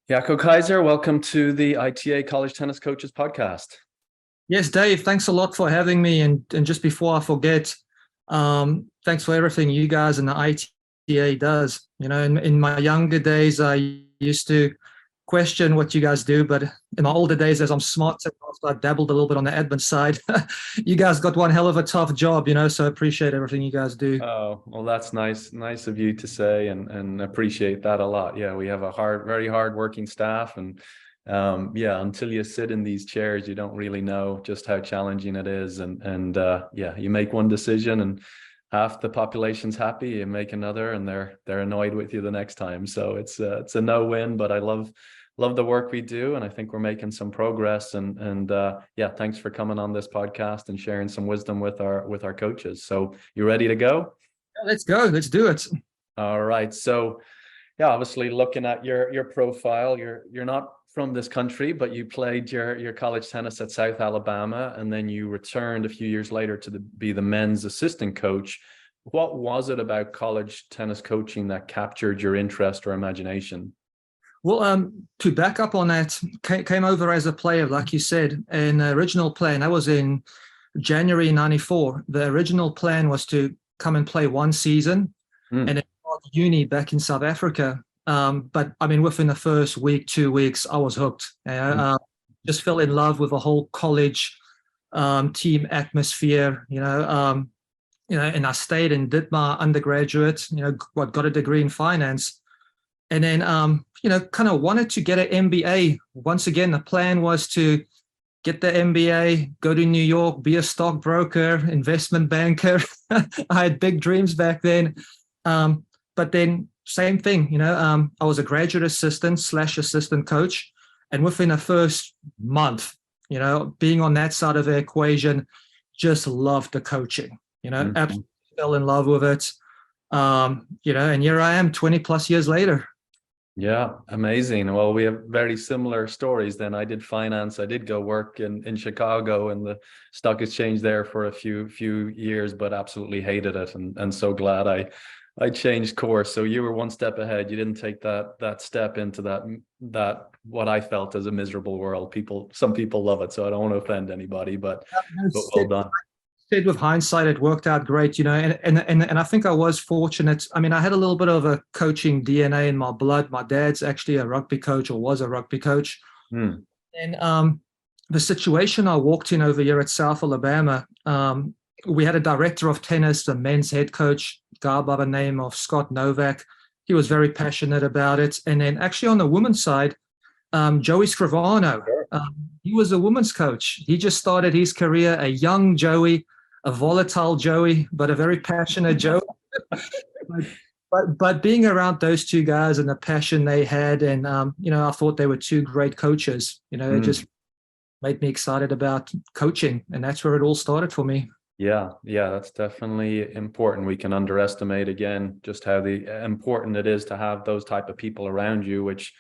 Jaco Kaiser, welcome to the ITA College Tennis Coaches Podcast. Yes, Dave, thanks a lot for having me. And just before I forget, thanks for everything you guys and the ITA does. You know, in my younger days, I used to question what you guys do, but in my older days, as I'm smart, I dabbled a little bit on the admin side. You guys got one hell of a tough job, so I appreciate everything you guys do. Oh, well, that's nice of you to say, and appreciate that a lot. Yeah, we have a very hard working staff, and yeah, until you sit in these chairs, you don't really know just how challenging it is. And yeah, you make one decision and half the population's happy, you make another and they're annoyed with you the next time. So it's a no-win, but I love the work we do, and I think we're making some progress. And yeah, thanks for coming on this podcast and sharing some wisdom with our coaches. So you ready to go? Let's go. Let's do it. All right. So yeah, obviously looking at your profile, you're not from this country, but you played your college tennis at South Alabama, and then you returned a few years later to be the men's assistant coach. What was it about college tennis coaching that captured your interest or imagination? Well, to back up on that, came over as a player, like you said, and the original plan, that was in January 94. The original plan was to come and play one season and then start uni back in South Africa. But I mean, within the first week, 2 weeks, I was hooked. Just fell in love with the whole college team atmosphere, and I stayed and did my undergraduate, got a degree in finance. And then, kind of wanted to get an MBA. Once again, the plan was to get the MBA, go to New York, be a stockbroker, investment banker. I had big dreams back then. But then same thing, I was a graduate assistant / assistant coach. And within the first month, being on that side of the equation, just loved the coaching, absolutely fell in love with it. And here I am 20 plus years later. Yeah, amazing. Well, we have very similar stories then. I did finance. I did go work in Chicago and the stock exchange there for a few years, but absolutely hated it, and so glad I changed course. So you were one step ahead. You didn't take that step into that what I felt as a miserable world. Some people love it, so I don't want to offend anybody, but well done. Said with hindsight, it worked out great, and I think I was fortunate. I mean, I had a little bit of a coaching DNA in my blood. My dad's actually a rugby coach, or was a rugby coach. And the situation I walked in over here at South Alabama, we had a director of tennis, the men's head coach, a guy by the name of Scott Novak. He was very passionate about it. And then actually on the women's side, Joey Scrivano, he was a women's coach. He just started his career, a young Joey, a volatile Joey, but a very passionate Joey. but being around those two guys and the passion they had, and I thought they were two great coaches. It just made me excited about coaching, and that's where it all started for me. Yeah, that's definitely important. We can underestimate again just how important it is to have those type of people around you, which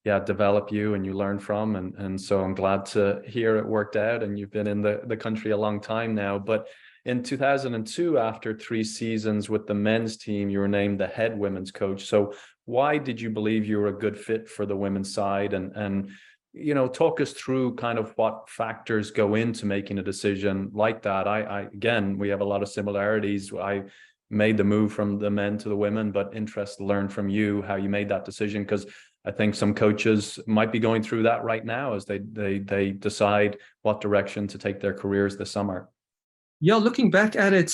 develop you and you learn from. And so I'm glad to hear it worked out, and you've been in the country a long time now. But in 2002, after 3 seasons with the men's team, you were named the head women's coach. So why did you believe you were a good fit for the women's side? And talk us through kind of what factors go into making a decision like that. Again, we have a lot of similarities. I made the move from the men to the women, but interested to learn from you how you made that decision, because I think some coaches might be going through that right now as they decide what direction to take their careers this summer. Yeah, looking back at it,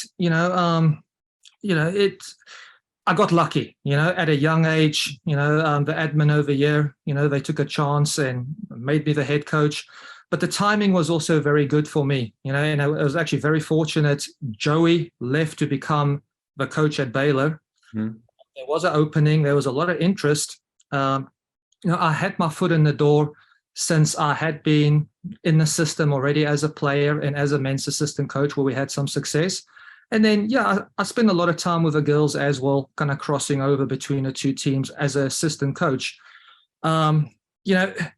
I got lucky, at a young age. The admin over here, they took a chance and made me the head coach. But the timing was also very good for me, and I was actually very fortunate. Joey left to become the coach at Baylor. There was an opening. There was a lot of interest. I had my foot in the door since I had been in the system already as a player and as a men's assistant coach, where we had some success. And then, I spent a lot of time with the girls as well, kind of crossing over between the two teams as an assistant coach. It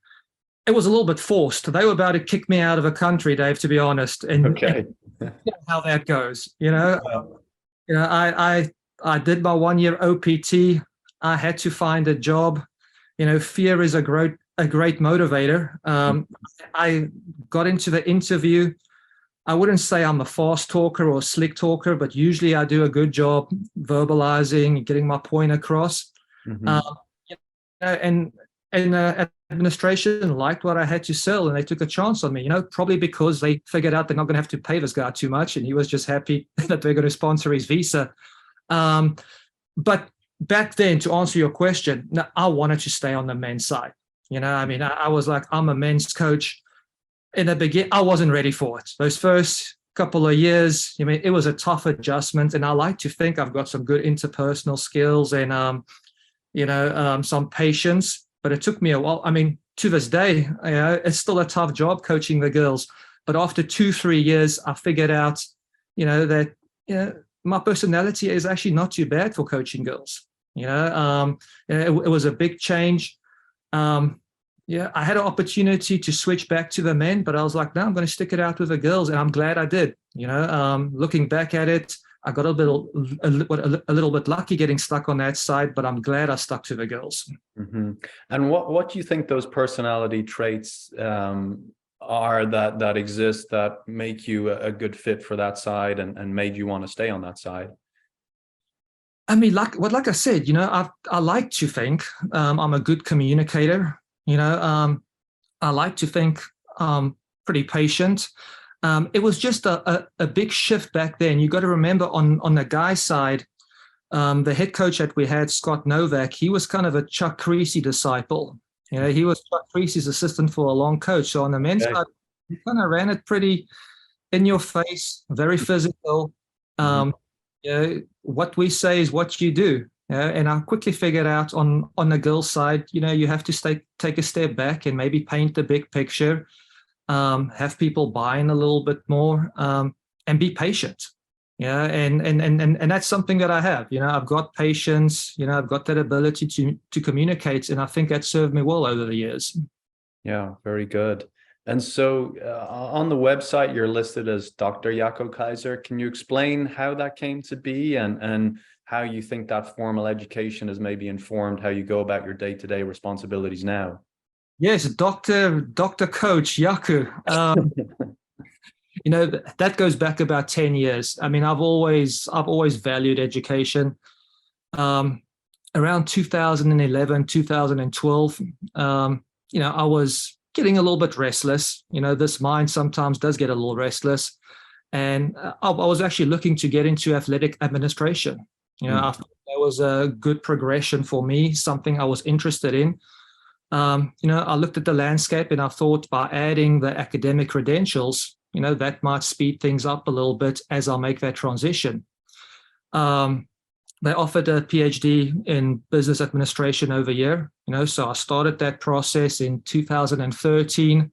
was a little bit forced. They were about to kick me out of the country, Dave, to be honest. And, okay. How that goes, I did my 1 year OPT. I had to find a job. Fear is a great a great motivator. I got into the interview. I wouldn't say I'm a fast talker or a slick talker, but usually I do a good job verbalizing, getting my point across. Mhm. You know, and administration liked what I had to sell, and they took a chance on me. Probably because they figured out they're not going to have to pay this guy too much, and he was just happy that they're going to sponsor his visa. But back then, to answer your question, no, I wanted to stay on the men's side. I was like, I'm a men's coach. In the beginning, I wasn't ready for it. Those first couple of years, it was a tough adjustment, and I like to think I've got some good interpersonal skills and some patience. But it took me a while. To this day, it's still a tough job coaching the girls. But after 2-3 years, I figured out, that my personality is actually not too bad for coaching girls. It was a big change. I had an opportunity to switch back to the men, but I was like, no, I'm going to stick it out with the girls, and I'm glad I did. Looking back at it, I got a little bit lucky getting stuck on that side, but I'm glad I stuck to the girls. Mm-hmm. And what do you think those personality traits are that exist that make you a good fit for that side and made you want to stay on that side? Like I said, I like to think I'm a good communicator. I like to think pretty patient. It was just a big shift back then. You got to remember on the guy side, the head coach that we had, Scott Novak, he was kind of a Chuck Creasy disciple. He was Chuck Creasy's assistant for a long coach. So on the men's side, he kind of ran it pretty in your face, very physical. What we say is what you do. And I quickly figured out on the girls' side, you have to take a step back and maybe paint the big picture, have people buy in a little bit more, and be patient. And that's something that I have. I've got patience. I've got that ability to communicate, and I think that served me well over the years. Yeah, very good. And so on the website, you're listed as Dr. Jaco Kaiser. Can you explain how that came to be and how you think that formal education has maybe informed how you go about your day-to-day responsibilities now? Yes, Dr. Coach Jaco. That goes back about 10 years. I've always valued education. Around 2011, 2012, I was getting a little bit restless. This mind sometimes does get a little restless. And I was actually looking to get into athletic administration. I thought that was a good progression for me, something I was interested in. I looked at the landscape and I thought by adding the academic credentials, that might speed things up a little bit as I make that transition. They offered a PhD in business administration over here, so I started that process in 2013.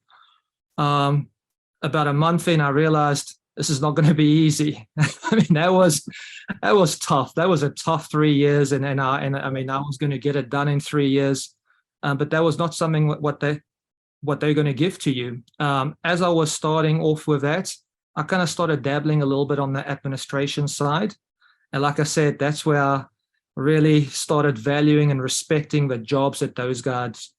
About a month in, I realized this is not going to be easy. That was tough. That was a tough 3 years, and I was going to get it done in 3 years, but that was not something what they're going to give to you. As I was starting off with that, I kind of started dabbling a little bit on the administration side. And like I said, that's where I really started valuing and respecting the jobs that those guys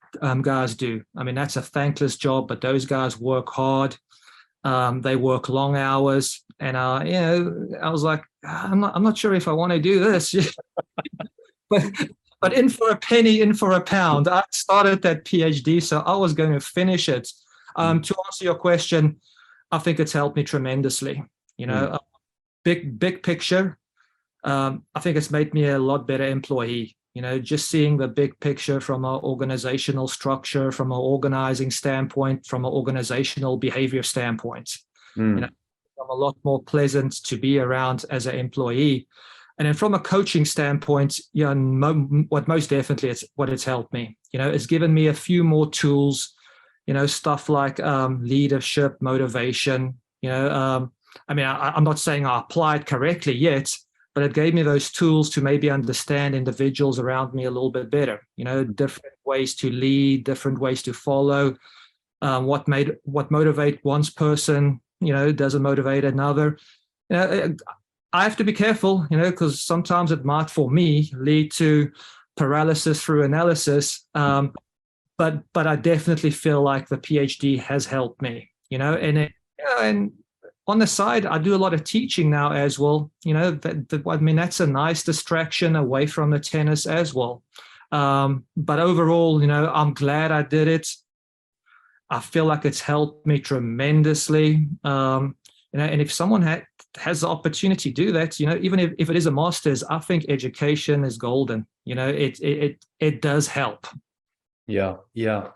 do. That's a thankless job, but those guys work hard. They work long hours. And, I was like, I'm not sure if I want to do this. But in for a penny, in for a pound. I started that PhD, so I was going to finish it. To answer your question, I think it's helped me tremendously. Big picture. I think it's made me a lot better employee. Just seeing the big picture from an organizational structure, from an organizing standpoint, from an organizational behavior standpoint. I'm a lot more pleasant to be around as an employee. And then from a coaching standpoint, what most definitely it's helped me. It's given me a few more tools. Stuff like leadership, motivation. I'm not saying I applied correctly yet, but it gave me those tools to maybe understand individuals around me a little bit better. Different ways to lead, different ways to follow. What motivate one person, doesn't motivate another. I have to be careful, because sometimes it might, for me, lead to paralysis through analysis. but I definitely feel like the PhD has helped me, and on the side, I do a lot of teaching now as well. I mean, that's a nice distraction away from the tennis as well. But overall, I'm glad I did it. I feel like it's helped me tremendously. And if someone has the opportunity to do that, even if it is a master's, I think education is golden. It does help. Yeah,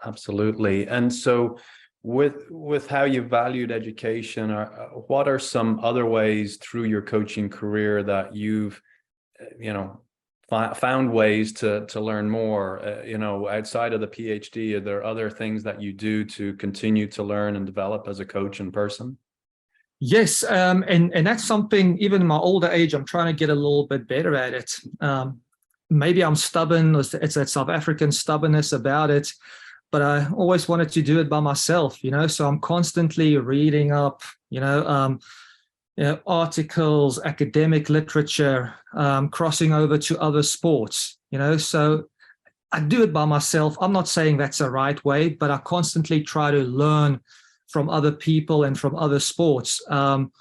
absolutely. And so with how you valued education, what are some other ways through your coaching career that you've, found ways to learn more, outside of the PhD? Are there other things that you do to continue to learn and develop as a coach in person? Yes, and that's something, even in my older age, I'm trying to get a little bit better at it. Maybe I'm stubborn, it's that South African stubbornness about it, but I always wanted to do it by myself, so I'm constantly reading up, articles, academic literature, crossing over to other sports, so I do it by myself. I'm not saying that's the right way, but I constantly try to learn from other people and from other sports, and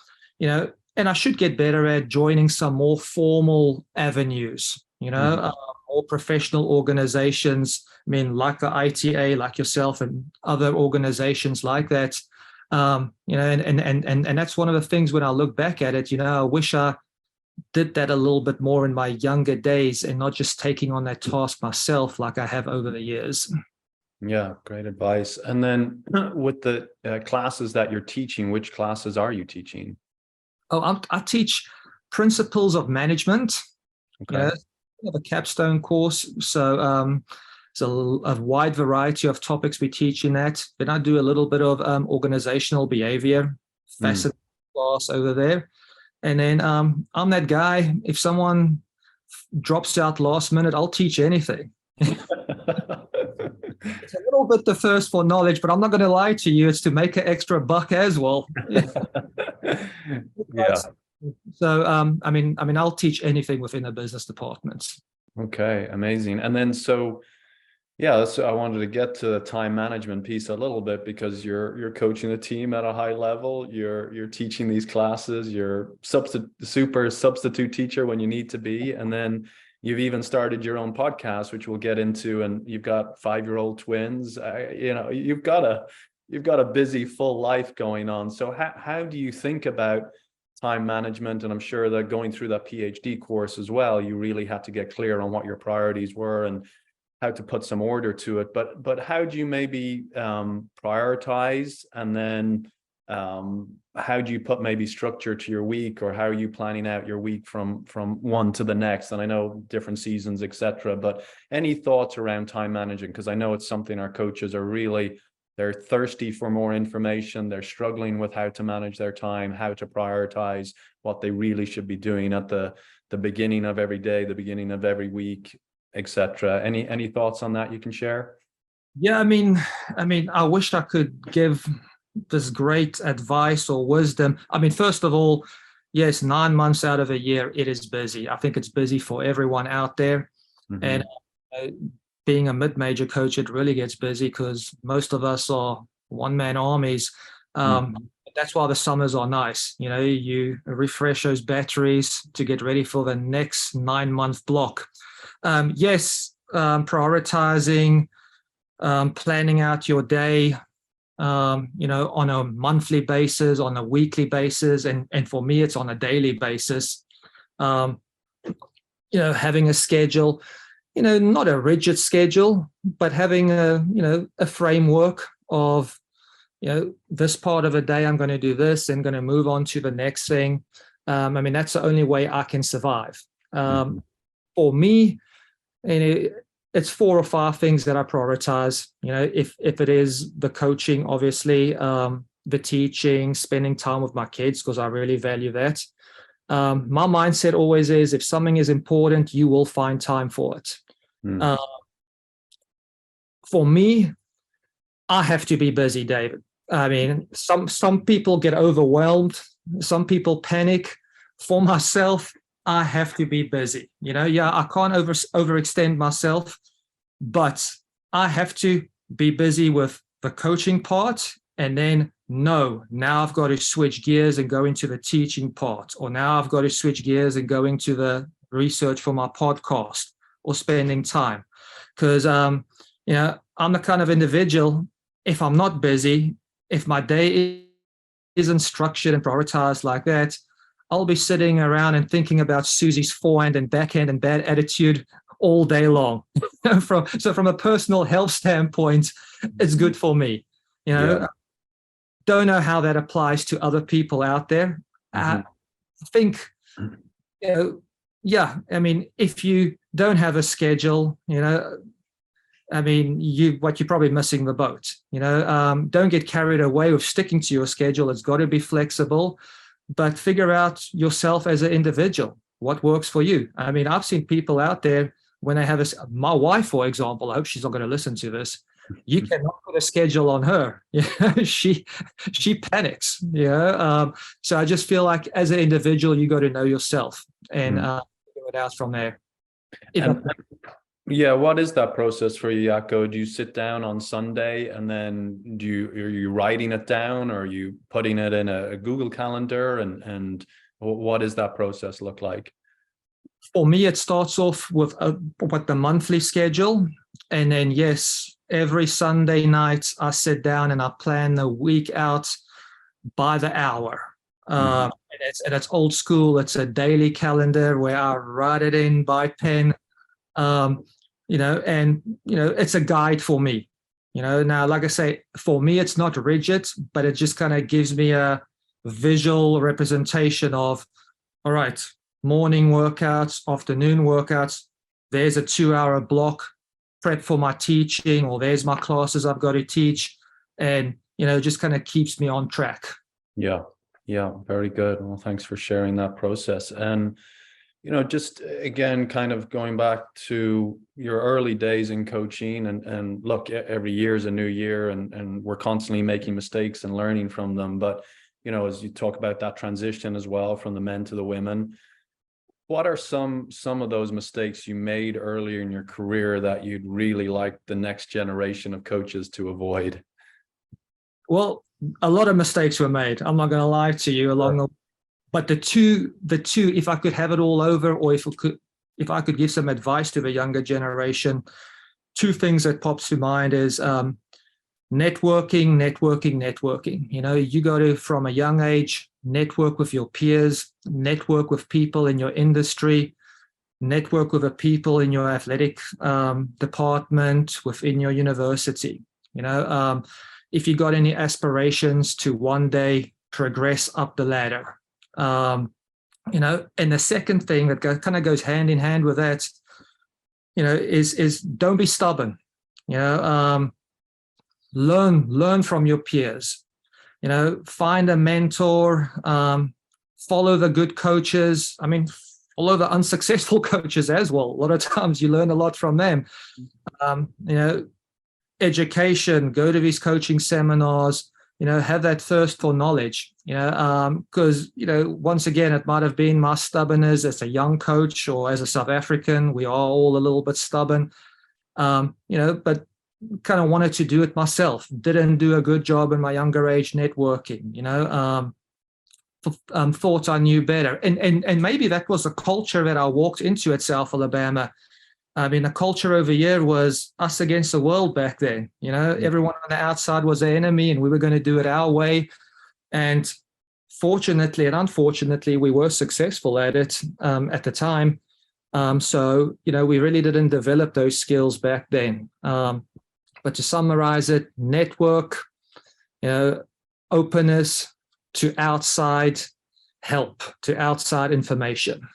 I should get better at joining some more formal avenues, more professional organizations. I mean, like the ITA, like yourself and other organizations like that. And that's one of the things when I look back at it, I wish I did that a little bit more in my younger days and not just taking on that task myself like I have over the years. Yeah, great advice. And then with the classes that you're teaching, which classes are you teaching? Oh, I teach principles of management. Okay. I have a capstone course. So it's a wide variety of topics we teach in that. Then I do a little bit of organizational behavior, fascinating class over there. And then I'm that guy, if someone drops out last minute, I'll teach anything. It's a little bit the thirst for knowledge, but I'm not going to lie to you. It's to make an extra buck as well. Yeah. So, I mean, I'll teach anything within the business departments. Okay, amazing. And then so I wanted to get to the time management piece a little bit, because you're coaching a team at a high level, you're teaching these classes, you're super substitute teacher when you need to be, and then you've even started your own podcast, which we'll get into, and you've got 5-year-old twins. You've got a busy, full life going on. So how do you think about time management? And I'm sure that going through that PhD course as well, you really had to get clear on what your priorities were and how to put some order to it. But how do you maybe prioritize, and then how do you put maybe structure to your week, or how are you planning out your week from one to the next? And I know different seasons, etc. But any thoughts around time managing? Because I know it's something our coaches are really, they're thirsty for more information. They're struggling with how to manage their time, how to prioritize what they really should be doing at the beginning of every day, the beginning of every week, etc. Any thoughts on that you can share? Yeah, I mean, I wish I could give this great advice or wisdom. I mean, first of all, yes, 9 months out of a year, it is busy. I think it's busy for everyone out there. Mm-hmm. And being a mid-major coach, it really gets busy because most of us are one-man armies. That's why the summers are nice. You refresh those batteries to get ready for the next 9-month block. Prioritizing, planning out your day, on a monthly basis, on a weekly basis, and for me, it's on a daily basis. Having a schedule, not a rigid schedule, but having a framework of, this part of a day, I'm going to do this and going to move on to the next thing. That's the only way I can survive. For me, it's 4 or 5 things that I prioritize. If it is the coaching, obviously, the teaching, spending time with my kids, because I really value that. My mindset always is, if something is important, you will find time for it. For me, I have to be busy, David. I mean, some people get overwhelmed. Some people panic. For myself, I have to be busy. I can't overextend myself, but I have to be busy with the coaching part, and then no, now I've got to switch gears and go into the teaching part, or now I've got to switch gears and go into the research for my podcast or spending time. Because, I'm the kind of individual, if I'm not busy, if my day isn't structured and prioritized like that, I'll be sitting around and thinking about Susie's forehand and backhand and bad attitude all day long. From a personal health standpoint, it's good for me. Don't know how that applies to other people out there. I think, if you don't have a schedule, you're probably missing the boat. Don't get carried away with sticking to your schedule. It's got to be flexible, but figure out yourself as an individual, what works for you. I've seen people out there when they have my wife, for example, I hope she's not going to listen to this. You cannot put a schedule on her. She panics. So I just feel like as an individual, you got to know yourself and figure it out from there. What is that process for you, Jaco? Do you sit down on Sunday and then are you writing it down, or are you putting it in a Google Calendar, and what does that process look like? For me, it starts off with what the monthly schedule, and then every Sunday night I sit down and I plan the week out by the hour. And it's old school. It's a daily calendar where I write it in by pen. It's a guide for me. Now, like I say, for me, it's not rigid, but it just kind of gives me a visual representation of, all right, morning workouts, afternoon workouts, there's a 2-hour block, prep for my teaching, or there's my classes I've got to teach, and, just kind of keeps me on track. Yeah, very good. Well, thanks for sharing that process. And just again, kind of going back to your early days in coaching, and look, every year is a new year, and we're constantly making mistakes and learning from them. But, as you talk about that transition as well from the men to the women, what are some of those mistakes you made earlier in your career that you'd really like the next generation of coaches to avoid? Well, a lot of mistakes were made. I'm not going to lie to you along the But the two, if I could have it all over, or if I could give some advice to the younger generation, two things that pops to mind is networking. You got to, from a young age, network with your peers, network with people in your industry, network with the people in your athletic department, within your university. If you got any aspirations to one day progress up the ladder. And the second thing that kind of goes hand in hand with that, is don't be stubborn. Learn from your peers. Find a mentor. Follow the good coaches. Follow the unsuccessful coaches as well. A lot of times you learn a lot from them. Education. Go to these coaching seminars. Have that thirst for knowledge, because, once again, it might have been my stubbornness as a young coach, or as a South African, we are all a little bit stubborn, but kind of wanted to do it myself. Didn't do a good job in my younger age networking, thought I knew better. And maybe that was a culture that I walked into at South Alabama. The culture over here was us against the world back then. Everyone on the outside was the enemy, and we were going to do it our way. And fortunately and unfortunately, we were successful at it at the time. So, we really didn't develop those skills back then. But to summarize it, network, openness to outside help, to outside information.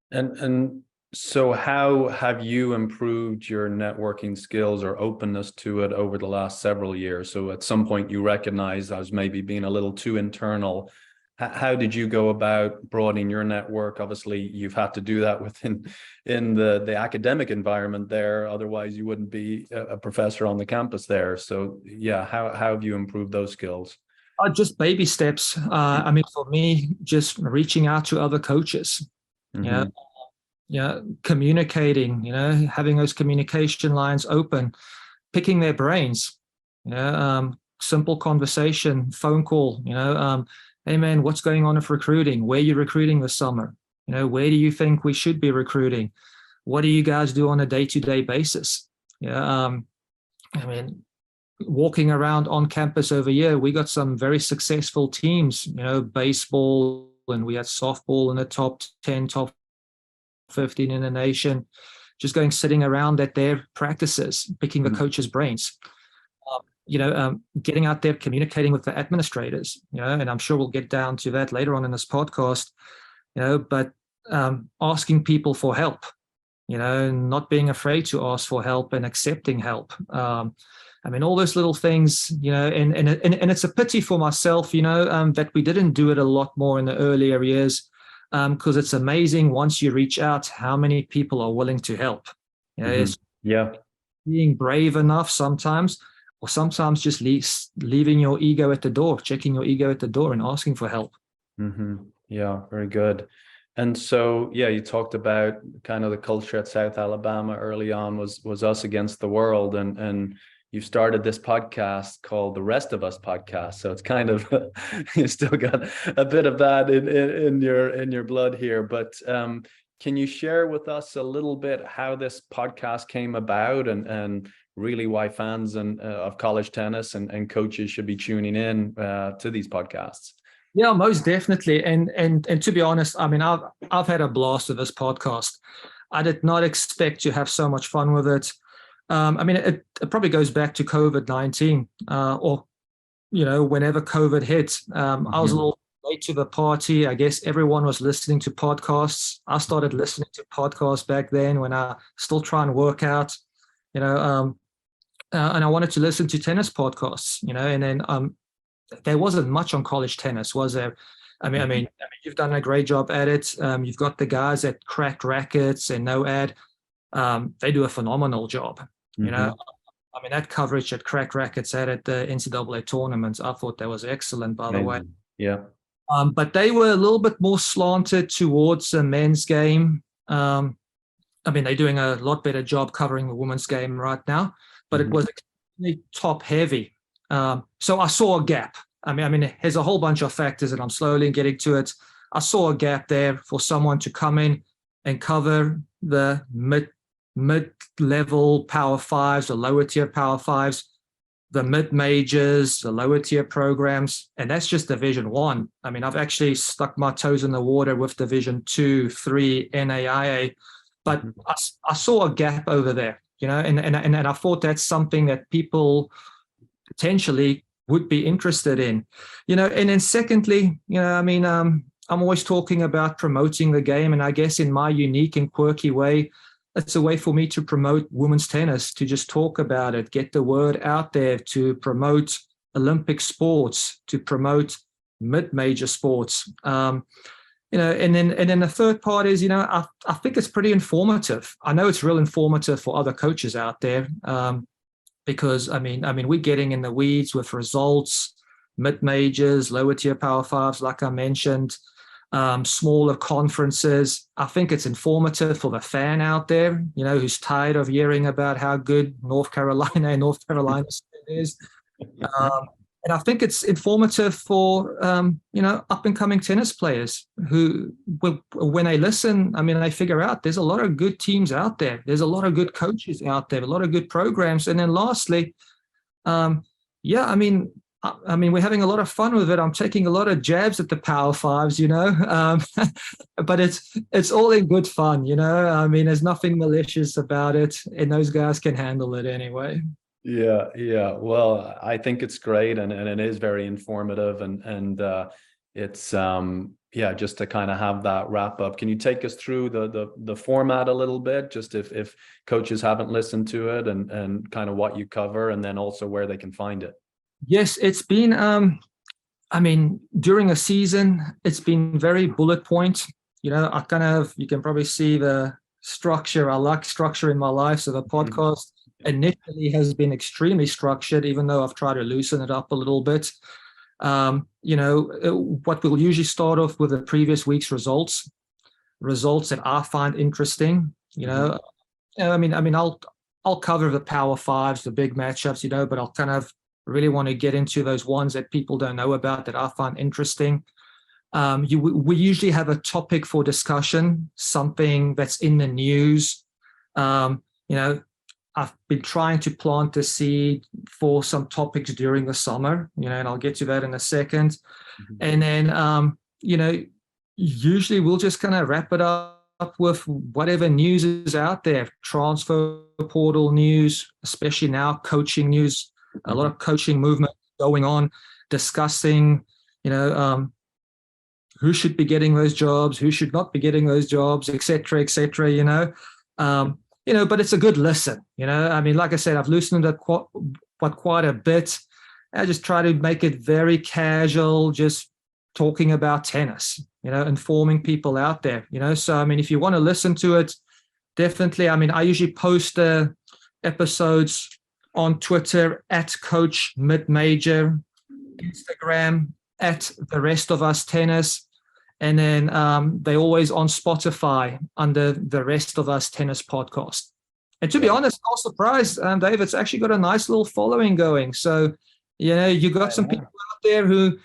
And so how have you improved your networking skills or openness to it over the last several years? So at some point you recognized I was maybe being a little too internal. How did you go about broadening your network? Obviously, you've had to do that in the academic environment there. Otherwise, you wouldn't be a professor on the campus there. So yeah, how have you improved those skills? Just baby steps. For me, just reaching out to other coaches. Mm-hmm. Communicating, having those communication lines open. picking their brains, simple conversation, phone call, hey man, what's going on with recruiting? Where are you recruiting this summer? Where do you think we should be recruiting? What do you guys do on a day-to-day basis? Walking around on campus over here, we got some very successful teams, baseball, and we had softball in the top 10, top 15 in the nation, just sitting around at their practices, picking the coaches' brains, getting out there, communicating with the administrators, and I'm sure we'll get down to that later on in this podcast, but asking people for help, not being afraid to ask for help and accepting help. All those little things, and it's a pity for myself, that we didn't do it a lot more in the earlier years, because it's amazing once you reach out how many people are willing to help. Being brave enough sometimes, or sometimes just leaving your ego at the door, checking your ego at the door and asking for help. Yeah, very good. And so, you talked about kind of the culture at South Alabama early on was us against the world, and you started this podcast called the Rest of Us podcast. So it's kind of you still got a bit of that in your blood here. But can you share with us a little bit how this podcast came about, and really why fans of college tennis and coaches should be tuning in to these podcasts? Yeah, most definitely. And to be honest, I've had a blast with this podcast. I did not expect to have so much fun with it. It probably goes back to COVID-19, or whenever COVID hit. I was a little late to the party. I guess everyone was listening to podcasts. I started listening to podcasts back then when I still try and work out, and I wanted to listen to tennis podcasts, and then there wasn't much on college tennis, was there? You've done a great job at it. You've got the guys at Cracked Rackets and No Ad. They do a phenomenal job. That coverage at Cracked Rackets had at the NCAA tournaments, I thought that was excellent, by the way. Yeah. But they were a little bit more slanted towards the men's game. They're doing a lot better job covering the women's game right now, but it was extremely top heavy. So I saw a gap. There's a whole bunch of factors, and I'm slowly getting to it. I saw a gap there for someone to come in and cover the mid-level Power Fives, the lower tier Power Fives, the mid-majors, the lower tier programs, and that's just Division 1. I've actually stuck my toes in the water with Division 2, 3, NAIA, but I saw a gap over there, and I thought that's something that people potentially would be interested in, and then secondly, I'm always talking about promoting the game, and I guess in my unique and quirky way, it's a way for me to promote women's tennis, to just talk about it, get the word out there, to promote Olympic sports, to promote mid-major sports, and then the third part is, I think it's pretty informative. I know it's real informative for other coaches out there. Because we're getting in the weeds with results, mid-majors, lower tier Power Fives, like I mentioned, smaller conferences. I think it's informative for the fan out there, who's tired of hearing about how good North Carolina is. And I think it's informative for, up-and-coming tennis players who, when they listen, they figure out there's a lot of good teams out there. There's a lot of good coaches out there, a lot of good programs. And then lastly, we're having a lot of fun with it. I'm taking a lot of jabs at the Power Fives, but it's all in good fun, there's nothing malicious about it, and those guys can handle it anyway. Yeah. Well, I think it's great, and it is very informative, and it's just to kind of have that wrap up. Can you take us through the format a little bit, just if coaches haven't listened to it, and kind of what you cover, and then also where they can find it? Yes, it's been during a season, it's been very bullet point. You can probably see the structure. I like structure in my life, so the podcast initially has been extremely structured, even though I've tried to loosen it up a little bit. What we'll usually start off with the previous week's results that I find interesting. I'll I'll cover the Power Fives, the big matchups, but I'll kind of really want to get into those ones that people don't know about that I find interesting. We usually have a topic for discussion, something that's in the news. I've been trying to plant the seed for some topics during the summer, and I'll get to that in a second. Mm-hmm. And then, usually we'll just kind of wrap it up with whatever news is out there, transfer portal news, especially now coaching news, a lot of coaching movement going on, discussing, who should be getting those jobs, who should not be getting those jobs, et cetera, but it's a good listen, I mean, like I said, I've loosened it quite a bit. I just try to make it very casual, just talking about tennis, informing people out there, so, I mean, if you want to listen to it, definitely, I mean, I usually post episodes on Twitter at Coach Mid Major, Instagram at The Rest of Us Tennis, and then they're always on Spotify under The Rest of Us Tennis podcast. And to be honest, I was surprised, Dave, it's actually got a nice little following going. So, you got some people out there who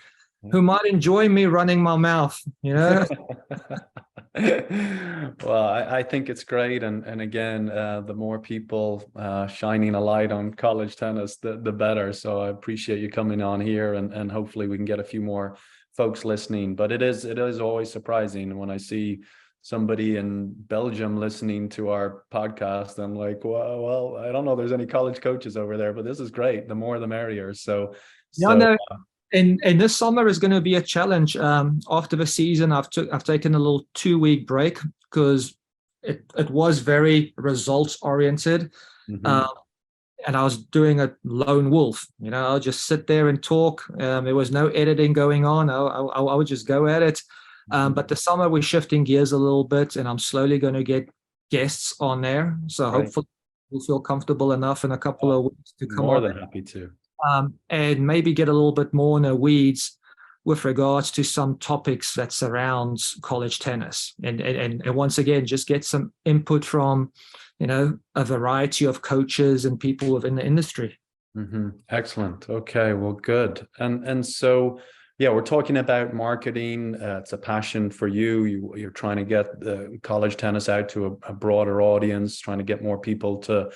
might enjoy me running my mouth, Well, I think it's great. And again, the more people shining a light on college tennis, the better. So I appreciate you coming on here, and hopefully we can get a few more folks listening. But it is always surprising when I see somebody in Belgium listening to our podcast. I'm like, well, I don't know there's any college coaches over there, but this is great. The more the merrier. So no. And this summer is going to be a challenge. After the season, I've taken a little 2-week break because it was very results oriented. Mm-hmm. And I was doing a lone wolf, I'll just sit there and talk. There was no editing going on. I would just go at it. But the summer we're shifting gears a little bit, and I'm slowly going to get guests on there. So hopefully we'll feel comfortable enough in a couple of weeks to come on. More than happy to. And maybe get a little bit more in the weeds with regards to some topics that surrounds college tennis. And once again, just get some input from, a variety of coaches and people within the industry. Mm-hmm. Excellent. Okay, well, good. And so, yeah, we're talking about marketing. It's a passion for you. You're trying to get the college tennis out to a broader audience, trying to get more people to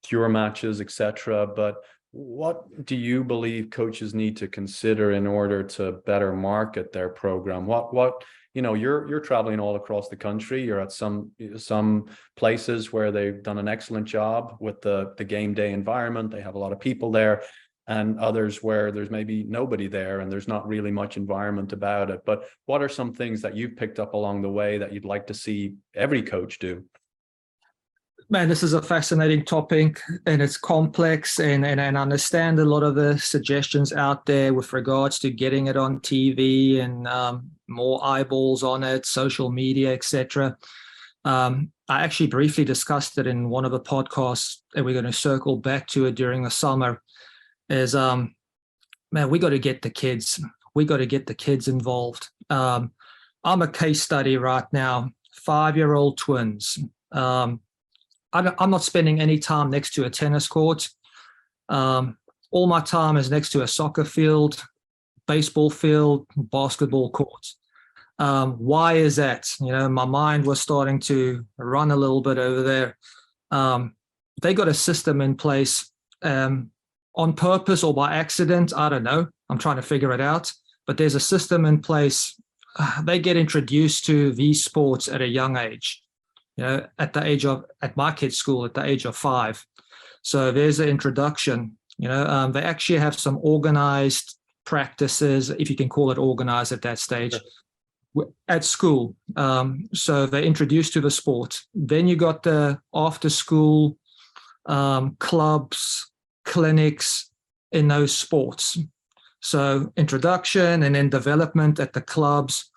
your matches, etc. But what do you believe coaches need to consider in order to better market their program? What you're traveling all across the country. You're at some places where they've done an excellent job with the game day environment. They have a lot of people there, and others where there's maybe nobody there and there's not really much environment about it. But what are some things that you've picked up along the way that you'd like to see every coach do? Man, this is a fascinating topic, and it's complex, and I understand a lot of the suggestions out there with regards to getting it on TV and more eyeballs on it, social media, etc. I actually briefly discussed it in one of the podcasts, and we're going to circle back to it during the summer. Is man, we got to get the kids. We got to get the kids involved. I'm a case study right now. 5-year-old twins. I'm not spending any time next to a tennis court. All my time is next to a soccer field, baseball field, basketball court. Why is that? My mind was starting to run a little bit over there. They got a system in place on purpose or by accident. I don't know. I'm trying to figure it out. But there's a system in place. They get introduced to these sports at a young age. At my kids' school, at the age of 5. So there's an introduction. They actually have some organized practices, if you can call it organized at that stage, at school. So they're introduced to the sport. Then you got the after-school clubs, clinics in those sports. So introduction and then development at the clubs.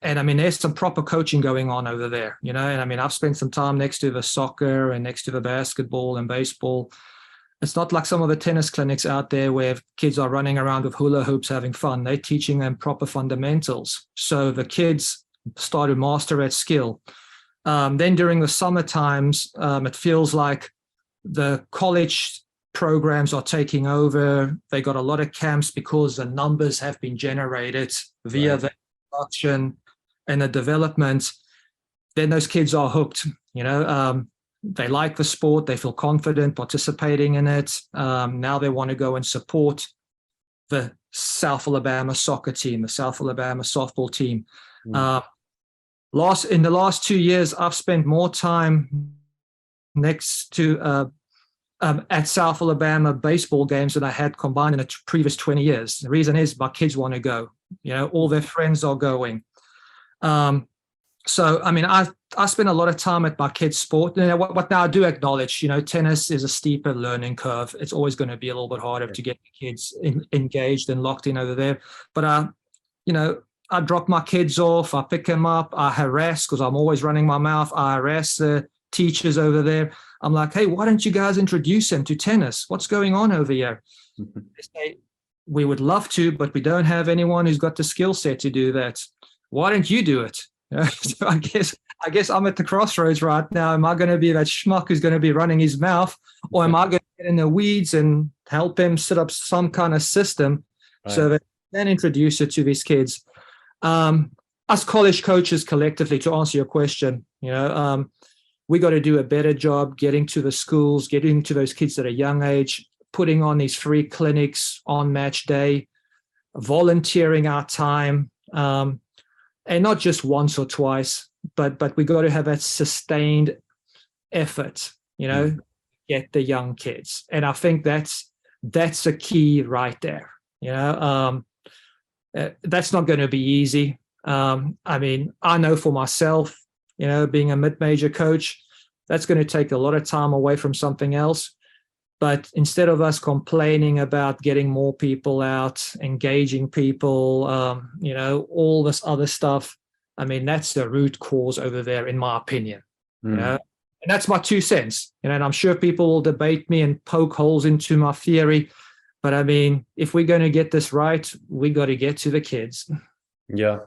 And I mean, there's some proper coaching going on over there, and I mean, I've spent some time next to the soccer and next to the basketball and baseball. It's not like some of the tennis clinics out there where kids are running around with hula hoops having fun. They're teaching them proper fundamentals. So the kids start to master that skill. Then during the summer times, it feels like the college programs are taking over. They got a lot of camps because the numbers have been generated via the production and the development. Then those kids are hooked. They like the sport. They feel confident participating in it. Now they want to go and support the South Alabama soccer team, the South Alabama softball team. In the last 2 years, I've spent more time next to at South Alabama baseball games than I had combined in the previous 20 years. The reason is my kids want to go. All their friends are going. So, I mean, I spend a lot of time at my kids' sport. What now I do acknowledge, tennis is a steeper learning curve. It's always going to be a little bit harder to get the kids engaged and locked in over there. But, I drop my kids off. I pick them up. I harass, because I'm always running my mouth. I harass the teachers over there. I'm like, hey, why don't you guys introduce them to tennis? What's going on over here? They say, we would love to, but we don't have anyone who's got the skill set to do that. Why don't you do it? So I guess I'm at the crossroads right now. Am I going to be that schmuck who's going to be running his mouth, or am I going to get in the weeds and help him set up some kind of system so that then introduce it to these kids? Us college coaches collectively, to answer your question, we got to do a better job getting to the schools, getting to those kids at a young age, putting on these free clinics on match day, volunteering our time. And not just once or twice, but we got to have that sustained effort, get the young kids. And I think that's a key right there. That's not going to be easy. I mean, I know for myself, being a mid-major coach, that's going to take a lot of time away from something else. But instead of us complaining about getting more people out, engaging people, all this other stuff, I mean, that's the root cause over there, in my opinion. And that's my 2 cents. And I'm sure people will debate me and poke holes into my theory. But I mean, if we're going to get this right, we got to get to the kids. Yeah,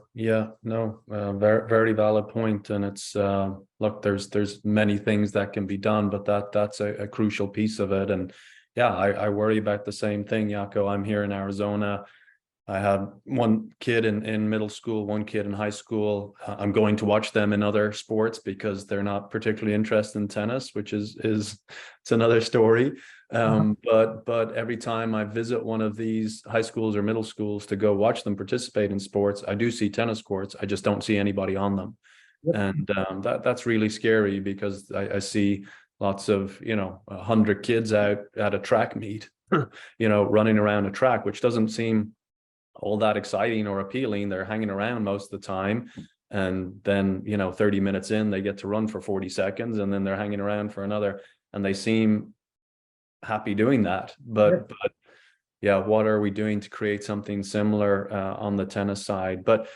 no, very, very valid point. And it's look, there's many things that can be done, but that's a crucial piece of it. And yeah, I worry about the same thing, Jaco. I'm here in Arizona. I have one kid in middle school, one kid in high school. I'm going to watch them in other sports because they're not particularly interested in tennis, which is it's another story. But every time I visit one of these high schools or middle schools to go watch them participate in sports, I do see tennis courts. I just don't see anybody on them. Yep. And that's really scary, because I see lots of 100 kids out at a track meet, running around a track, which doesn't seem all that exciting or appealing. They're hanging around most of the time, and then 30 minutes in, they get to run for 40 seconds, and then they're hanging around for another, and they seem happy doing that. But yeah, what are we doing to create something similar on the tennis side? But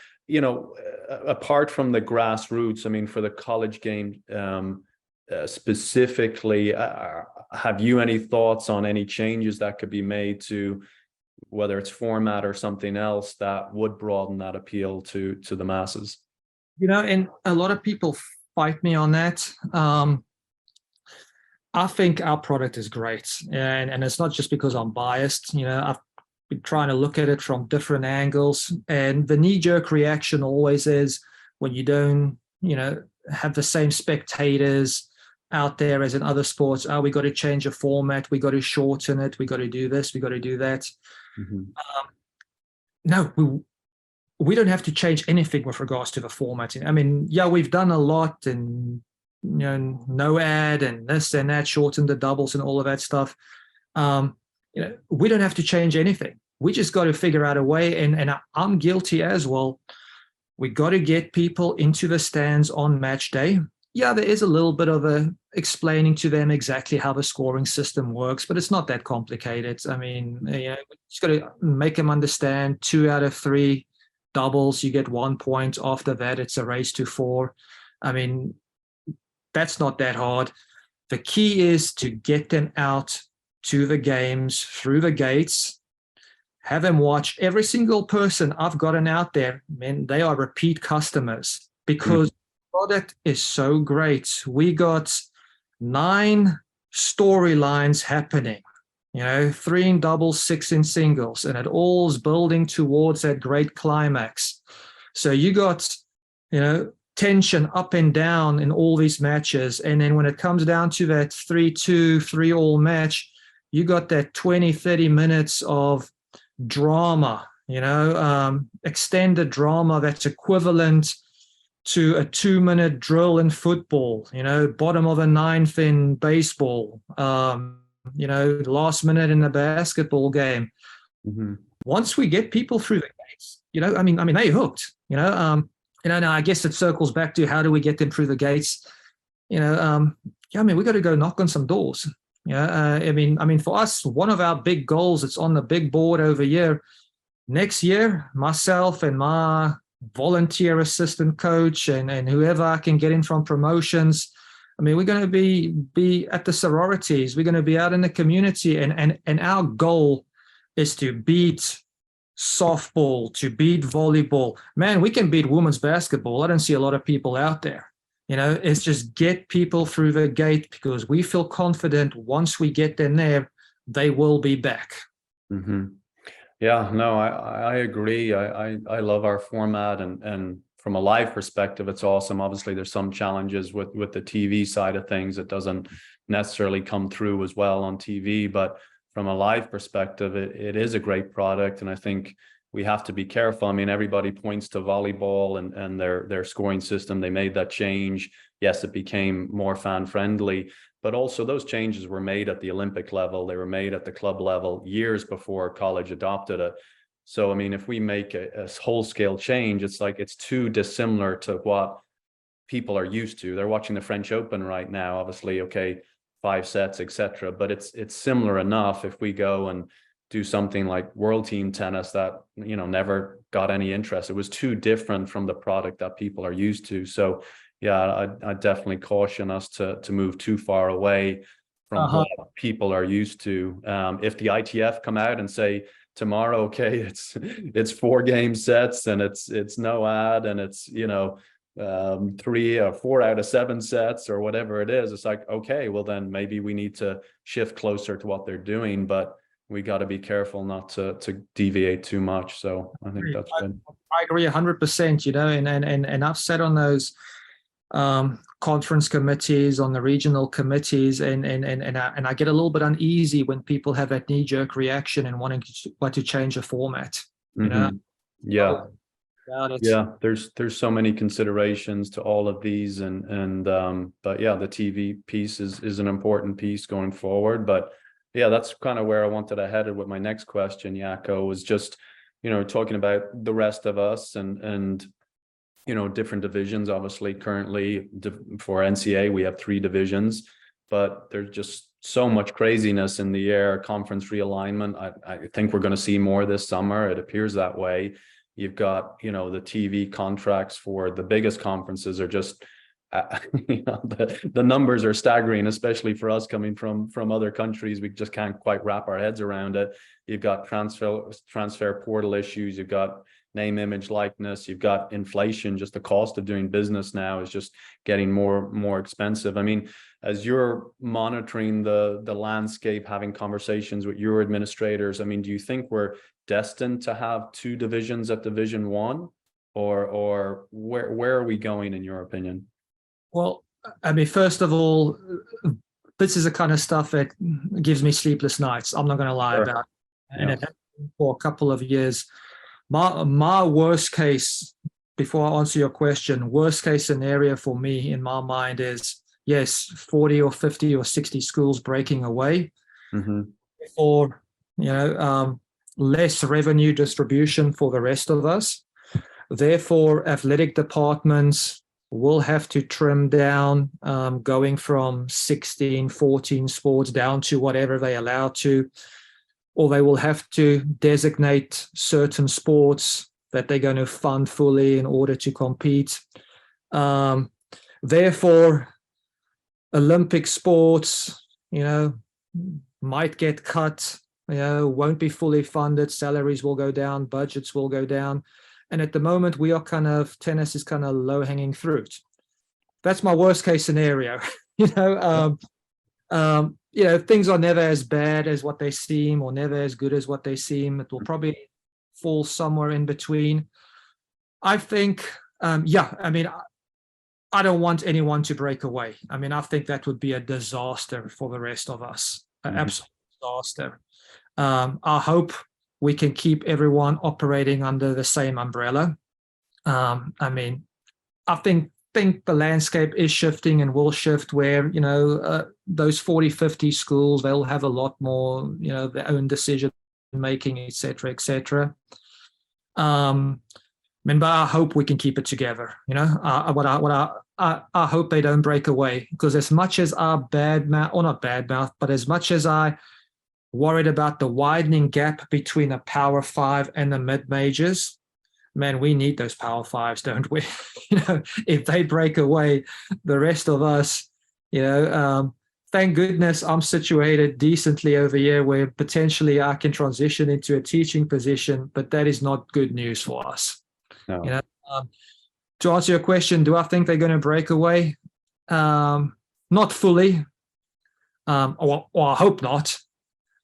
apart from the grassroots, I mean, for the college game specifically, have you any thoughts on any changes that could be made to, whether it's format or something else, that would broaden that appeal to the masses? And a lot of people fight me on that. I think our product is great, and it's not just because I'm biased. I've been trying to look at it from different angles, and the knee-jerk reaction always is when you don't, have the same spectators out there as in other sports. Oh, we got to change a format, we got to shorten it, we got to do this, we got to do that. No, we don't have to change anything with regards to the formatting. I mean, yeah, we've done a lot, and no ad and this and that, shorten the doubles and all of that stuff. We don't have to change anything. We just got to figure out a way, and I'm guilty as well. We got to get people into the stands on match day. Yeah, there is a little bit of a explaining to them exactly how the scoring system works, but it's not that complicated. I mean, we just got to make them understand 2 out of 3 doubles, you get 1 point. After that, it's a race to 4. I mean, that's not that hard. The key is to get them out to the games through the gates, have them watch. Every single person I've gotten out there, man, they are repeat customers, because the product is so great. We got 9 storylines happening, 3 in doubles, 6 in singles, and it all's building towards that great climax. So you got, tension up and down in all these matches. And then when it comes down to that 3-2, 3-all match, you got that 20, 30 minutes of drama, extended drama that's equivalent to a 2-minute drill in football, bottom of a ninth in baseball, last minute in a basketball game. Mm-hmm. Once we get people through the gates, they're hooked, now I guess it circles back to how do we get them through the gates? We got to go knock on some doors. For us, one of our big goals, it's on the big board over here. Next year, myself and my volunteer assistant coach and whoever I can get in from promotions, we're going to be at the sororities. We're going to be out in the community, and our goal is to beat softball, to beat volleyball. Man, we can beat women's basketball. I don't see a lot of people out there. It's just get people through the gate, because we feel confident once we get them there, they will be back. Mm-hmm. Yeah, no, I agree. I love our format, and from a live perspective, it's awesome. Obviously, there's some challenges with the TV side of things. It doesn't necessarily come through as well on TV, but from a live perspective, it is a great product. And I think we have to be careful. Everybody points to volleyball and their scoring system. They made that change. Yes, it became more fan friendly, but also those changes were made at the Olympic level. They were made at the club level years before college adopted it. So, if we make a whole scale change, it's like it's too dissimilar to what people are used to. They're watching the French Open right now, obviously, okay, 5 sets, etc. But it's similar enough if we go and do something like World Team Tennis that, never got any interest. It was too different from the product that people are used to. So yeah, I definitely caution us to move too far away from what people are used to. If the ITF come out and say tomorrow, okay, it's 4 game sets and it's no ad and it's 3 or 4 out of 7 sets or whatever it is, it's like, okay, well then maybe we need to shift closer to what they're doing, but we got to be careful not to deviate too much. So I think that's good. I agree 100%, and I've sat on those conference committees, on the regional committees, and I get a little bit uneasy when people have that knee-jerk reaction and want to change a format. Yeah. Yeah, there's so many considerations to all of these, but yeah, the TV piece is an important piece going forward. But yeah, that's kind of where I wanted to head with my next question, Jaco, was just talking about the rest of us and different divisions. Obviously, currently for NCA we have 3 divisions, but there's just so much craziness in the air. Conference realignment. I think we're going to see more this summer. It appears that way. You've got, the TV contracts for the biggest conferences are just, the numbers are staggering, especially for us coming from other countries. We just can't quite wrap our heads around it. You've got transfer portal issues. You've got name, image, likeness. You've got inflation. Just the cost of doing business now is just getting more expensive. As you're monitoring the landscape, having conversations with your administrators, do you think we're destined to have 2 divisions at Division 1, or where are we going in your opinion? Well, first of all, this is the kind of stuff that gives me sleepless nights. I'm not going to lie about it. And it happened for a couple of years. My worst case, before I answer your question, worst case scenario for me in my mind is, yes, 40 or 50 or 60 schools breaking away, or less revenue distribution for the rest of us. Therefore, athletic departments will have to trim down, going from 16, 14 sports down to whatever they allow to, or they will have to designate certain sports that they're going to fund fully in order to compete. Therefore, Olympic sports, might get cut, won't be fully funded, salaries will go down, budgets will go down. And at the moment, tennis is kind of low-hanging fruit. That's my worst case scenario. Things are never as bad as what they seem, or never as good as what they seem. It will probably fall somewhere in between. I think, I don't want anyone to break away. I mean, I think that would be a disaster for the rest of us, an absolute disaster. I hope we can keep everyone operating under the same umbrella. I think the landscape is shifting and will shift where, those 40, 50 schools, they'll have a lot more, their own decision making, et cetera, et cetera. But I hope we can keep it together. I hope they don't break away, because as much as I not badmouth, but as much as I worried about the widening gap between the Power Five and the mid majors, man, we need those Power Fives, don't we? If they break away, the rest of us, thank goodness I'm situated decently over here where potentially I can transition into a teaching position, but that is not good news for us. No. To answer your question, do I think they're going to break away? Not fully, or I hope not.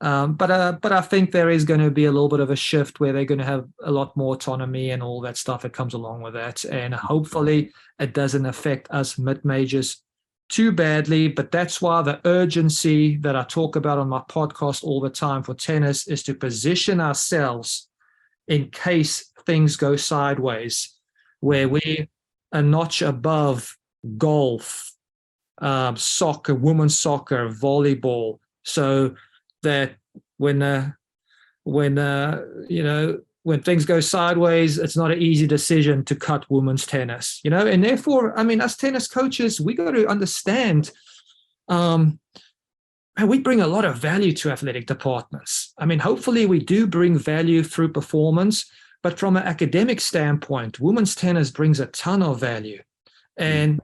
But I think there is going to be a little bit of a shift where they're going to have a lot more autonomy and all that stuff that comes along with that. And hopefully it doesn't affect us mid-majors too badly. But that's why the urgency that I talk about on my podcast all the time for tennis is to position ourselves in case things go sideways, where we a notch above golf, soccer, women's soccer, volleyball, so that when things go sideways, it's not an easy decision to cut women's tennis, and therefore, I mean, as tennis coaches, we got to understand, we bring a lot of value to athletic departments. I mean, hopefully we do bring value through performance, but from an academic standpoint, women's tennis brings a ton of value. And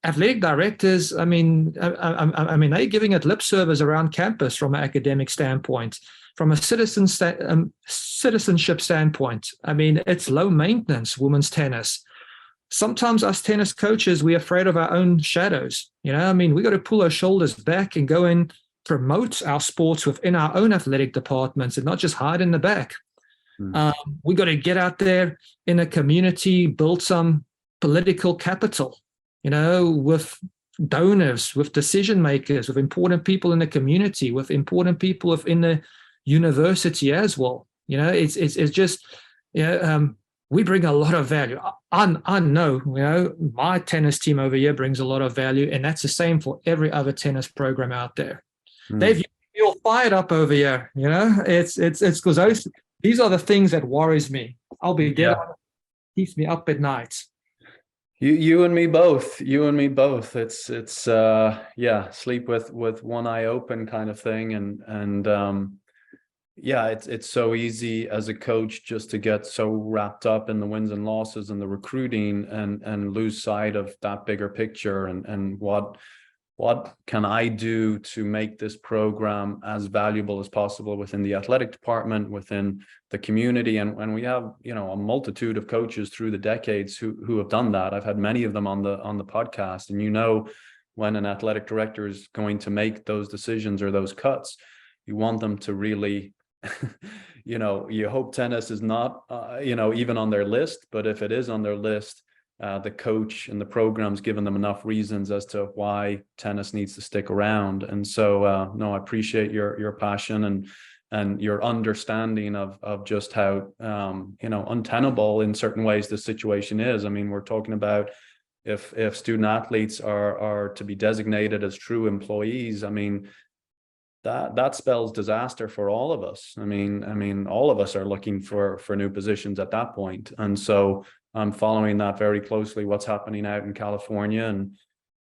athletic directors, I mean, they're giving it lip service around campus from an academic standpoint. From a citizenship standpoint, I mean, it's low maintenance, women's tennis. Sometimes us tennis coaches, we're afraid of our own shadows. We got to pull our shoulders back and go and promote our sports within our own athletic departments and not just hide in the back. We got to get out there in a community, build some political capital, with donors, with decision makers, with important people in the community, with important people within the university as well. It's just, we bring a lot of value. I know, my tennis team over here brings a lot of value, and that's the same for every other tennis program out there. Dave, you're fired up over here. It's because these are the things that worries me. I'll be dead on. Keeps me up at night. You and me both. It's sleep with one eye open kind of thing. And it's so easy as a coach just to get so wrapped up in the wins and losses and the recruiting and lose sight of that bigger picture and what can I do to make this program as valuable as possible within the athletic department, within the community. And we have, a multitude of coaches through the decades who have done that. I've had many of them on the podcast. And when an athletic director is going to make those decisions or those cuts, you want them to really, you hope tennis is not, even on their list. But if it is on their list, the coach and the program's given them enough reasons as to why tennis needs to stick around. And so, I appreciate your passion and your understanding of just how, untenable in certain ways the situation is. I mean, we're talking about if student athletes are to be designated as true employees, I mean, that spells disaster for all of us. I mean, all of us are looking for new positions at that point. And so I'm following that very closely, what's happening out in California,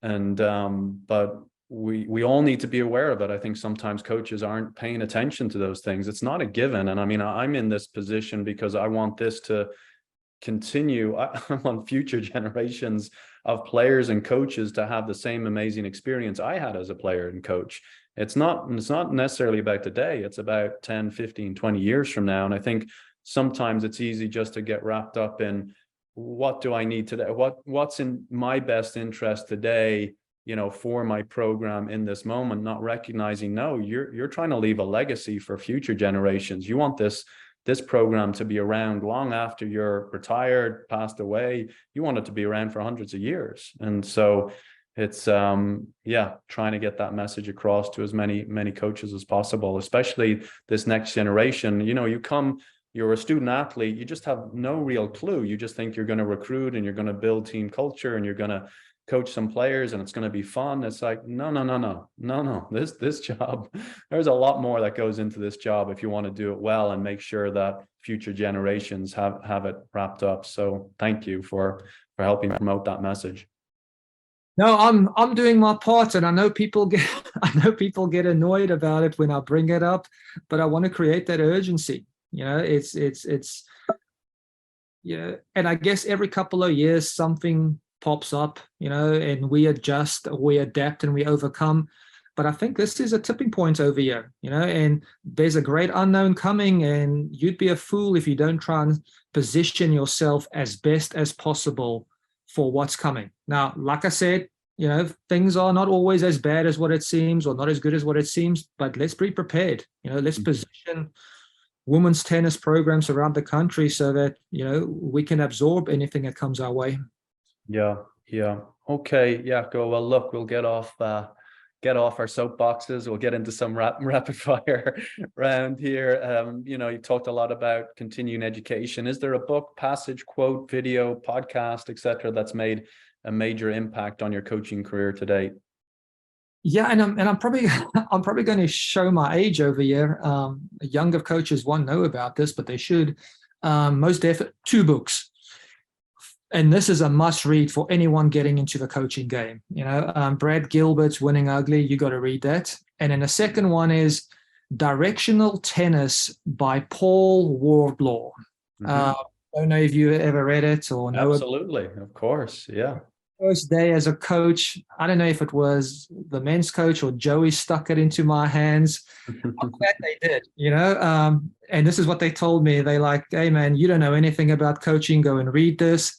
but we all need to be aware of it. I think sometimes coaches aren't paying attention to those things. It's not a given. And I mean, I'm in this position because I want this to continue. I want future generations of players and coaches to have the same amazing experience I had as a player and coach. It's not necessarily about today. It's about 10, 15, 20 years from now. And I think sometimes it's easy just to get wrapped up in what do I need today? What's in my best interest today for my program in this moment, not recognizing, no, you're trying to leave a legacy for future generations. You want this program to be around long after you're retired, passed away. You want it to be around for hundreds of years. And so it's trying to get that message across to as many coaches as possible, especially this next generation. You're a student athlete, you just have no real clue. You just think you're going to recruit and you're going to build team culture and you're going to coach some players and it's going to be fun. It's like, no. This job, there's a lot more that goes into this job if you want to do it well and make sure that future generations have it wrapped up. So thank you for helping promote that message. No, I'm doing my part, and I know people get annoyed about it when I bring it up, but I want to create that urgency. It's and I guess every couple of years something pops up, and we adjust, we adapt, and we overcome. But I think this is a tipping point over here, and there's a great unknown coming, and you'd be a fool if you don't try and position yourself as best as possible for what's coming. Now, like I said, things are not always as bad as what it seems or not as good as what it seems, but let's be prepared. Let's position women's tennis programs around the country so that, we can absorb anything that comes our way. Yeah. Okay, Jaco. Well, look, we'll get off our soapboxes. We'll get into some rapid fire round here. You talked a lot about continuing education. Is there a book, passage, quote, video, podcast, etc., that's made a major impact on your coaching career today? Yeah, and I'm probably going to show my age over here. Younger coaches won't know about this, but they should. Most definitely 2 books. And this is a must read for anyone getting into the coaching game. Brad Gilbert's Winning Ugly. You got to read that. And then the second one is Directional Tennis by Paul Wardlaw. I don't know if you ever read it or know. Absolutely, of course, yeah. First day as a coach, I don't know if it was the men's coach or Joey stuck it into my hands. I'm glad they did, and this is what they told me. They like, hey man, you don't know anything about coaching, go and read this.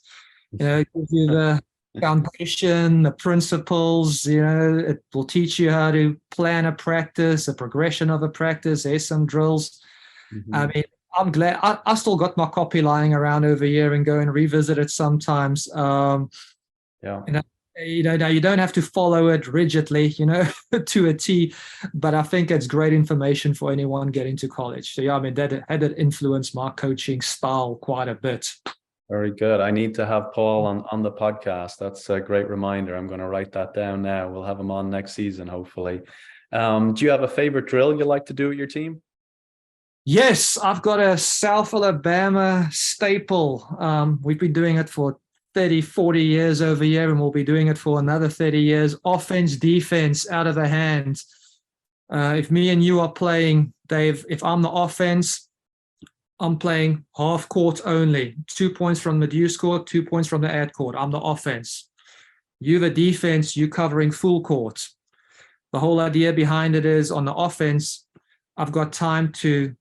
It gives you the foundation, the principles, it will teach you how to plan a practice, a progression of a practice. There's some drills. I mean, I'm glad I still got my copy lying around over here and go and revisit it sometimes. Now you don't have to follow it rigidly, to a T, but I think it's great information for anyone getting to college. So that influenced my coaching style quite a bit. Very good. I need to have Paul on the podcast. That's a great reminder. I'm going to write that down now. We'll have him on next season, hopefully. Do you have a favorite drill you like to do with your team? Yes, I've got a South Alabama staple. We've been doing it for 30, 40 years over here, and we'll be doing it for another 30 years. Offense, defense, out of the hand. If me and you are playing, Dave, if I'm the offense, I'm playing half court only. 2 points from the deuce court, 2 points from the ad court. I'm the offense. You the defense, you covering full court. The whole idea behind it is on the offense, I've got time to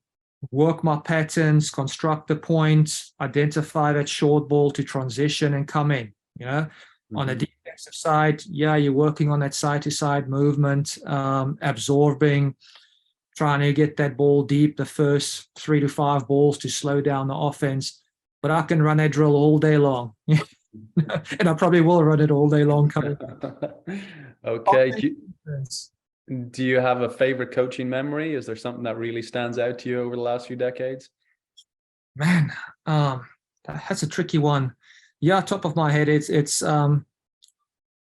work my patterns, construct the point, identify that short ball to transition and come in. On the defensive side, you're working on that side-to-side movement, absorbing, trying to get that ball deep, the first 3 to 5 balls to slow down the offense. But I can run that drill all day long. And I probably will run it all day long. Okay. Do you have a favorite coaching memory? Is there something that really stands out to you over the last few decades? Man, that's a tricky one. Top of my head, it's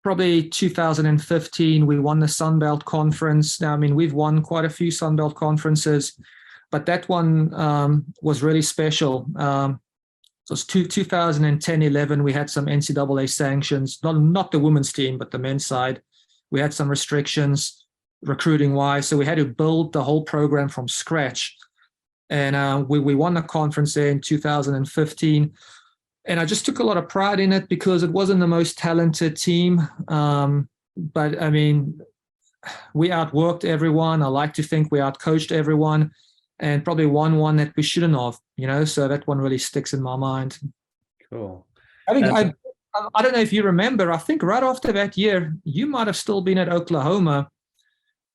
probably 2015. We won the Sun Belt Conference. Now, we've won quite a few Sun Belt conferences, but that one was really special. So it's 2010-11. We had some NCAA sanctions, not the women's team, but the men's side. We had some restrictions recruiting wise, so we had to build the whole program from scratch. And we won the conference there in 2015. And I just took a lot of pride in it because it wasn't the most talented team. But we outworked everyone. I like to think we outcoached everyone and probably won one that we shouldn't have, so that one really sticks in my mind. Cool. I don't know if you remember, I think right after that year, you might have still been at Oklahoma,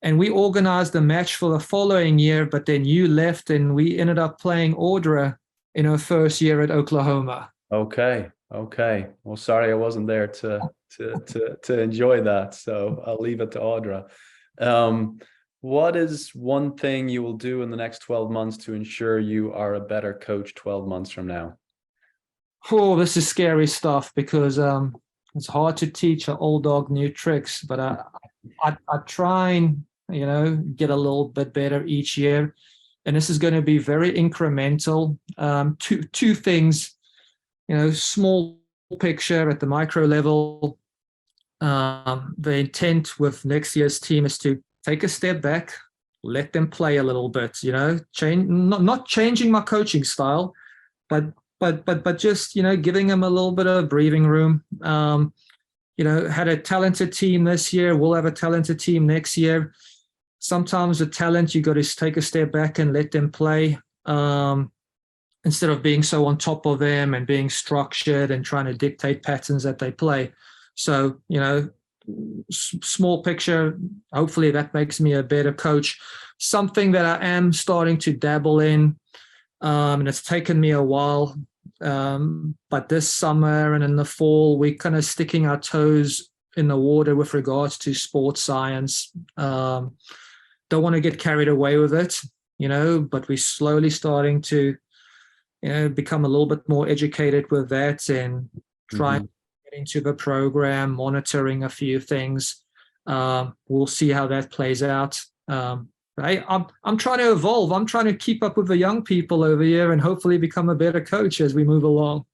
and we organized a match for the following year, but then you left and we ended up playing Audra in her first year at Oklahoma. Okay. Okay. Well, sorry I wasn't there to enjoy that. So I'll leave it to Audra. What is one thing you will do in the next 12 months to ensure you are a better coach 12 months from now? Oh, this is scary stuff because it's hard to teach an old dog new tricks, but I try and, get a little bit better each year. And this is going to be very incremental. Two things, small picture at the micro level. The intent with next year's team is to take a step back, let them play a little bit, not changing my coaching style, but just, giving them a little bit of breathing room. Had a talented team this year. We'll have a talented team next year. Sometimes the talent, you got to take a step back and let them play, instead of being so on top of them and being structured and trying to dictate patterns that they play. So, small picture, hopefully that makes me a better coach. Something that I am starting to dabble in, and it's taken me a while, but this summer and in the fall, we're kind of sticking our toes in the water with regards to sports science. Don't want to get carried away with it, but we're slowly starting to, become a little bit more educated with that and trying to get into the program, monitoring a few things. We'll see how that plays out. I'm trying to evolve. I'm trying to keep up with the young people over here and hopefully become a better coach as we move along.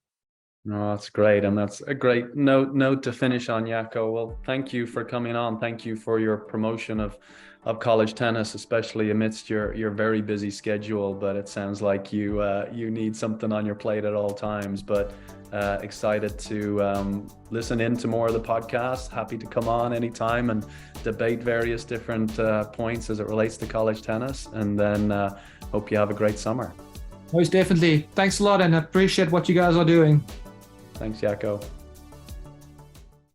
No, that's great. And that's a great note to finish on, Jaco. Well, thank you for coming on. Thank you for your promotion of college tennis, especially amidst your very busy schedule. But it sounds like you need something on your plate at all times. But excited to listen in to more of the podcast. Happy to come on anytime and debate various different points as it relates to college tennis. And then hope you have a great summer. Most definitely. Thanks a lot and appreciate what you guys are doing. Thanks, Jaco.